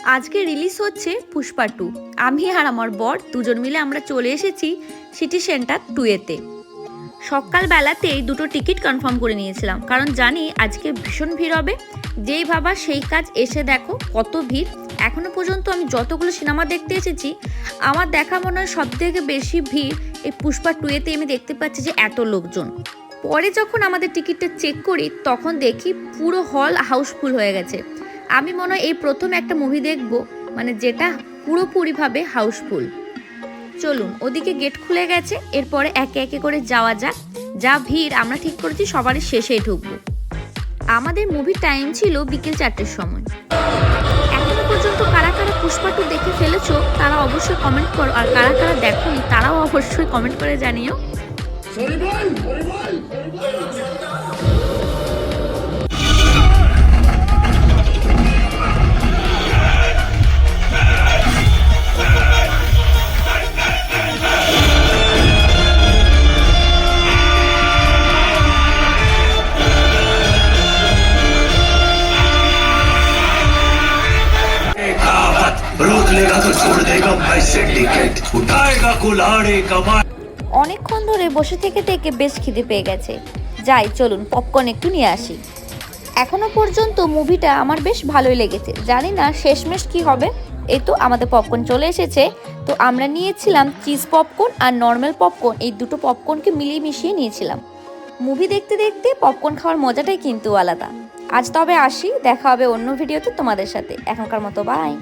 আজকে রিলিজ হচ্ছে পুষ্পা 2। আমি আর আমার বর দুজন মিলে আমরা চলে এসেছি সিটি সেন্টার 2-এতে। সকালবেলাতেই দুটো টিকিট কনফার্ম করে নিয়েছিলাম, কারণ জানি আজকে ভীষণ ভিড় হবে। যেই ভাবা সেই কাজ, এসে দেখো কত ভিড়। এখনো পর্যন্ত আমি যতগুলো সিনেমা দেখতে এসেছি, আমার দেখা মনে হয় সব থেকে বেশি ভিড় এই পুষ্পা 2-এতে। আমি দেখতে পাচ্ছি যে এত লোকজন। পরে যখন আমাদের টিকিটটা চেক করি তখন দেখি পুরো হল হাউসফুল হয়ে গেছে। আমি মনে হয় এই প্রথম একটা মুভি দেখব মানে যেটা পুরোপুরিভাবে হাউসফুল। চলুন, ওদিকে গেট খুলে গেছে, এরপরে একে একে করে যাওয়া যাক। যা ভিড়, আমরা ঠিক করেছি সবারই শেষেই ঢুকবো। আমাদের মুভির টাইম ছিল বিকেল 4টের সময়। এখনো পর্যন্ত কারা কারা পুষ্পা 2 দেখে ফেলেছো তারা অবশ্যই কমেন্ট করো, আর কারা কারা দেখোনি তারাও অবশ্যই কমেন্ট করে জানিও। रोक लेगा तो छोड़ देगा भाई सिंडिकेट उठाएगा कुल्हाड़ी कमाए। অনেকক্ষণ ধরে বসে থেকে থেকে বেশ খিদে পেয়ে গেছে। যাই, চলুন পপকর্ন একটু নিয়ে আসি। এখনো পর্যন্ত মুভিটা আমার বেশ ভালোই লেগেছে, জানি না শেষমেশ কি হবে। এই তো আমাদের পপকর্ন চলে এসেছে। তো আমরা নিয়েছিলাম চিজ পপকর্ন আর নর্মাল পপকর্ন, এই দুটো পপকর্নকে মিলিয়ে মিশিয়ে নিয়েছিলাম। মুভি দেখতে দেখতে পপকর্ন খাওয়ার মজাটাই কিন্তু আলাদা। আজ তবে আসি, দেখা হবে অন্য ভিডিওতে তোমাদের সাথে। এখনকার মতো বাই।